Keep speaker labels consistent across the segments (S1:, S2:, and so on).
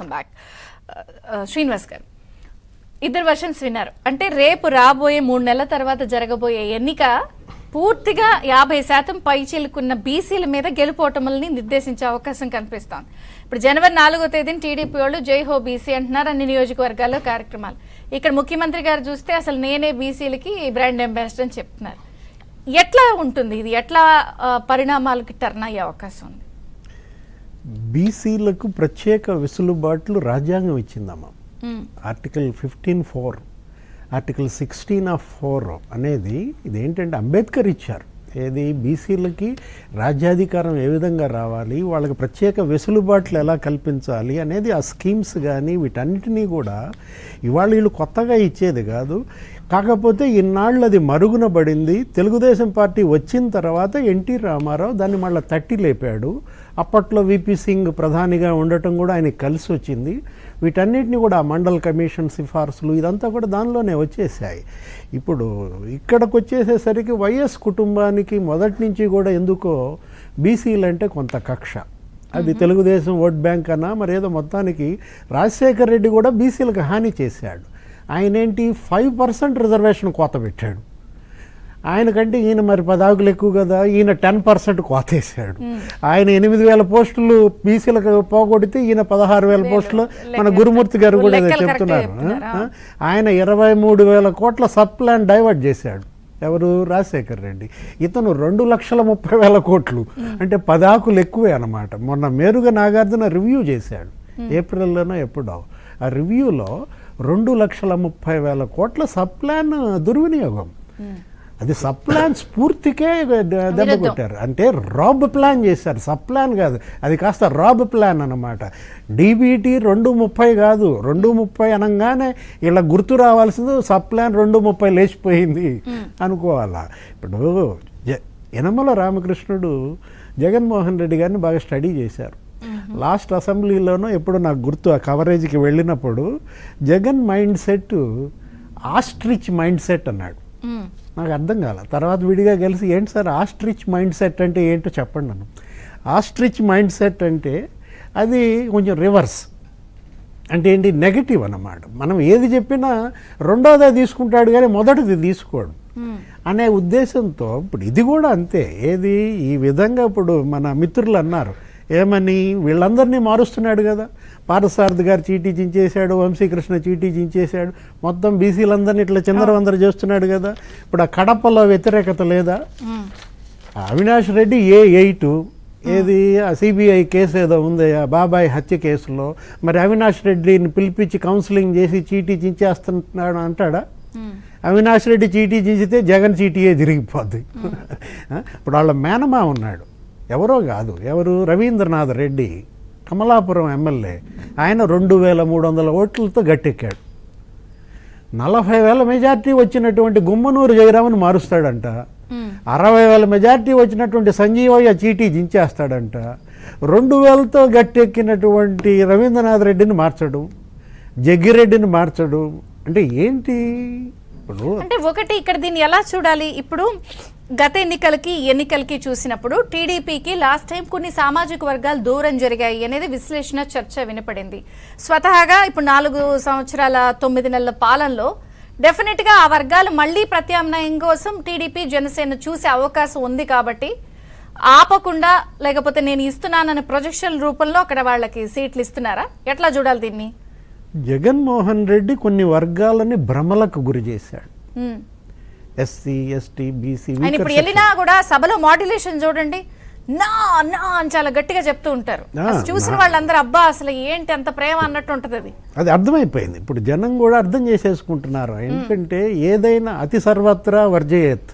S1: Welcome back. Srinivas గారు, ఇద్దరు versions విన్నారు. అంటే రేపు రాబోయే 3 నెలల తర్వాత జరగబోయే ఎన్నిక పూర్తిగా 50% పైచిలుకున్న బీసీల మీద గెలుపోటములని నిర్దేశించే అవకాశం కనిపిస్తోంది. ఇప్పుడు జనవరి 4వ తేదీన టీడీపీ వాళ్ళు జై హో బీసీ అంటున్నారు, అన్ని నియోజకవర్గాల్లో కార్యక్రమాలు. ఇక్కడ ముఖ్యమంత్రి గారు చూస్తే అసలు నేనే బీసీలకి బ్రాండ్ అంబాసిడర్ అని చెప్తున్నారు. ఎట్లా ఉంటుంది ఇది? ఎట్లా పరిణామాలకి టర్న్ అయ్యే అవకాశం ఉంది?
S2: బీసీలకు ప్రత్యేక వెసులుబాట్లు రాజ్యాంగం ఇచ్చిందమ్మా. ఆర్టికల్ 15(4), ఆర్టికల్ 16(4) అనేది ఇదేంటంటే అంబేద్కర్ ఇచ్చారు. ఏది బీసీలకి రాజ్యాధికారం ఏ విధంగా రావాలి, వాళ్ళకి ప్రత్యేక వెసులుబాట్లు ఎలా కల్పించాలి అనేది ఆ స్కీమ్స్ కానీ వీటన్నిటినీ కూడా ఇవాళ వీళ్ళు కొత్తగా ఇచ్చేది కాదు. కాకపోతే ఇన్నాళ్ళు అది మరుగున పడింది. తెలుగుదేశం పార్టీ వచ్చిన తర్వాత ఎన్టీ రామారావు దాన్ని మళ్ళీ తట్టి లేపాడు. అప్పట్లో విపి సింగ్ ప్రధానిగా ఉండటం కూడా ఆయనకి కలిసి వచ్చింది. వీటన్నిటిని కూడా మండల్ కమిషన్ సిఫార్సులు ఇదంతా కూడా దానిలోనే వచ్చేసాయి. ఇప్పుడు ఇక్కడికి వచ్చేసేసరికి వైఎస్ కుటుంబానికి మొదటి నుంచి కూడా ఎందుకో బీసీలు అంటే కొంత కక్ష. అది తెలుగుదేశం ఓట్ బ్యాంక్ అన్నా మరేదో మొత్తానికి రాజశేఖర రెడ్డి కూడా బీసీలకు హాని చేశాడు. ఆయన ఏంటి 5% రిజర్వేషన్ కోత పెట్టాడు. ఆయనకంటే ఈయన మరి 10 ఆకులు ఎక్కువ కదా, ఈయన 10% కోతేశాడు. ఆయన 8,000 పోస్టులు బీసీలకు పోగొడితే ఈయన 16,000 పోస్టులు. మన గురుమూర్తి గారు కూడా చెప్తున్నారు. ఆయన 23,000 కోట్ల సబ్ ప్లాన్ డైవర్ట్ చేశాడు. ఎవరు? రాజశేఖర రెడ్డి. ఇతను 2,30,000 కోట్లు, అంటే 10 ఆకులు ఎక్కువే అన్నమాట. మొన్న మేరుగా నాగార్జున రివ్యూ చేశాడు, ఏప్రిల్లోనో ఎప్పుడో. ఆ రివ్యూలో 2,30,000 కోట్ల సబ్ ప్లాన్ దుర్వినియోగం. అది సబ్ ప్లాన్ స్ఫూర్తికే దెబ్బ కొట్టారు. అంటే రాబ్ ప్లాన్ చేశారు, సబ్ ప్లాన్ కాదు, అది కాస్త రాబ్ ప్లాన్ అన్నమాట. డీబీటీ 230 కాదు, 230 అనగానే ఇలా గుర్తు రావాల్సింది సబ్ ప్లాన్ 230 లేచిపోయింది అనుకోవాలా. ఇప్పుడు యనమల రామకృష్ణుడు జగన్మోహన్ రెడ్డి గారిని బాగా స్టడీ చేశారు. లాస్ట్ అసెంబ్లీలోనూ ఎప్పుడు నాకు గుర్తు, ఆ కవరేజ్కి వెళ్ళినప్పుడు Jagan mind set ostrich mind set అన్నాడు. నాకు అర్థం కాల. తర్వాత విడిగా కలిసి ఏంటి సార్ ఆస్ట్రిచ్ మైండ్ సెట్ అంటే ఏంటో చెప్పండి నన్ను. ఆస్ట్రిచ్ మైండ్ సెట్ అంటే అది కొంచెం రివర్స్, అంటే ఏంటి, నెగటివ్ అన్నమాట. మనం ఏది చెప్పినా రెండోదే తీసుకుంటాడు కానీ మొదటిది తీసుకోడు అనే ఉద్దేశంతో ఇప్పుడు ఇది కూడా అంతే. ఏది ఈ విధంగా ఇప్పుడు మన మిత్రులు అన్నారు ఏమని, వీళ్ళందరినీ మారుస్తున్నాడు కదా. పార్థసారథి గారు చీటీ చించేశాడు, వంశీకృష్ణ చీటీ చించేశాడు, మొత్తం బీసీలందరినీ ఇట్లా చిందరవందర చేస్తున్నాడు కదా. ఇప్పుడు ఆ కడపలో వ్యతిరేకత లేదా? అవినాష్ రెడ్డి A8 ఏది సిబిఐ కేసు ఏదో ఉంది బాబాయ్ హత్య కేసులో, మరి అవినాష్ రెడ్డిని పిలిపించి కౌన్సిలింగ్ చేసి చీటీ చించేస్తున్నాడు అంటాడా? అవినాష్ రెడ్డి చీటీ చించితే జగన్ చీటీయే తిరిగిపోద్ది. ఇప్పుడు వాళ్ళ మేనమా ఉన్నాడు, ఎవరో కాదు, ఎవరు, రవీంద్రనాథ్ రెడ్డి, కమలాపురం ఎమ్మెల్యే. ఆయన 2,300 ఓట్లతో గట్టెక్కాడు. 40,000 మెజార్టీ వచ్చినటువంటి గుమ్మనూరు జయరామని మారుస్తాడంట. 60,000 మెజార్టీ వచ్చినటువంటి సంజీవయ్య చీటీ జించేస్తాడంట. 2,000తో గట్టెక్కినటువంటి రవీంద్రనాథ్ రెడ్డిని మార్చడు, జగ్గిరెడ్డిని మార్చడు. అంటే ఏంటి ఇప్పుడు?
S1: అంటే ఒకటి ఇక్కడ దీన్ని ఎలా చూడాలి? ఇప్పుడు గత ఎన్నికలకి చూసినప్పుడు టీడీపీకి లాస్ట్ టైం కొన్ని సామాజిక వర్గాలు దూరం జరిగాయి అనేది విశ్లేషణ, చర్చ వినపడింది. స్వతహాగా ఇప్పుడు 4 సంవత్సరాల 9 నెలల పాలనలో డెఫినెట్గా ఆ వర్గాలు మళ్లీ ప్రత్యామ్నాయం కోసం టీడీపీ జనసేన చూసే అవకాశం ఉంది. కాబట్టి ఆపకుండా, లేకపోతే నేను ఇస్తున్నానన్న ప్రొజెక్షన్ రూపంలో అక్కడ వాళ్ళకి సీట్లు ఇస్తున్నారా? ఎట్లా చూడాలి దీన్ని?
S2: జగన్మోహన్ రెడ్డి కొన్ని వర్గాలని భ్రమలకు గురి చేశాడు. SC, ST, BC.
S1: ఇప్పుడు వెళ్ళినా కూడా సభలో మాడ్యులేషన్ చూడండి, నా నా అని చాలా గట్టిగా చెప్తూ ఉంటారు. చూసిన వాళ్ళందరూ అబ్బా అసలు ఏంటి అంత ప్రేమ అన్నట్టు ఉంటది.
S2: అది అర్థమైపోయింది. ఇప్పుడు జనం కూడా అర్థం చేసేసుకుంటున్నారు. ఎందుకంటే ఏదైనా అతి సర్వత్రా వర్జయేత్,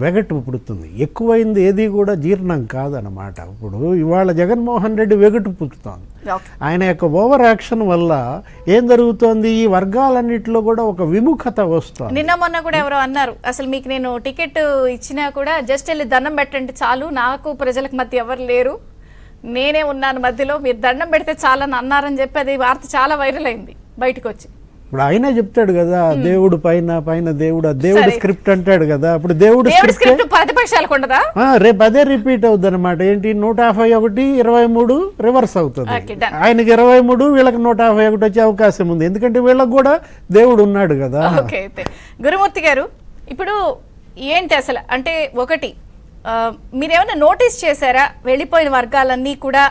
S2: వెగటు పుడుతుంది. ఎక్కువైంది ఏది కూడా జీర్ణం కాదనమాట. ఇప్పుడు ఇవాళ జగన్మోహన్ రెడ్డి వెగటు పుట్టుతోంది. ఆయన యొక్క ఓవర్ యాక్షన్ వల్ల ఏం జరుగుతోంది, ఈ వర్గాలన్నింటిలో కూడా ఒక విముఖత వస్తుంది.
S1: నిన్న మొన్న కూడా ఎవరో అన్నారు, అసలు మీకు నేను టికెట్ ఇచ్చినా కూడా జస్ట్ వెళ్ళి దండం పెట్టండి చాలు, నాకు ప్రజలకు మధ్య ఎవరు లేరు, నేనే ఉన్నాను మధ్యలో, మీరు దండం పెడితే చాలని అన్నారని చెప్పి అది వార్త చాలా వైరల్ అయింది బయటకు వచ్చి.
S2: ఇప్పుడు ఆయనే చెప్తాడు కదా దేవుడు పైన పైన దేవుడు దేవుడు స్క్రిప్ట్ అంటాడు కదా. అప్పుడు దేవుడు
S1: స్క్రిప్ట్ ప్రతిపక్షాలకు ఉండదా?
S2: రేపు అదే రిపీట్ అవుతుంది అనమాట. ఏంటి 151 23 రివర్స్ అవుతుంది. ఆయనకి 23 వీళ్ళకి 151 వచ్చే అవకాశం ఉంది. ఎందుకంటే వీళ్ళకి కూడా దేవుడు ఉన్నాడు కదా.
S1: అయితే గురుమూర్తి గారు ఇప్పుడు ఏంటి అసలు అంటే ఒకటి మీరేమైనా నోటీస్ చేశారా వెళ్ళిపోయిన వర్గాలన్నీ కూడా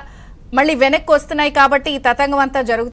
S1: మళ్ళీ వెనక్కి వస్తున్నాయి కాబట్టి ఈ తతంగం అంతా జరుగుతుంది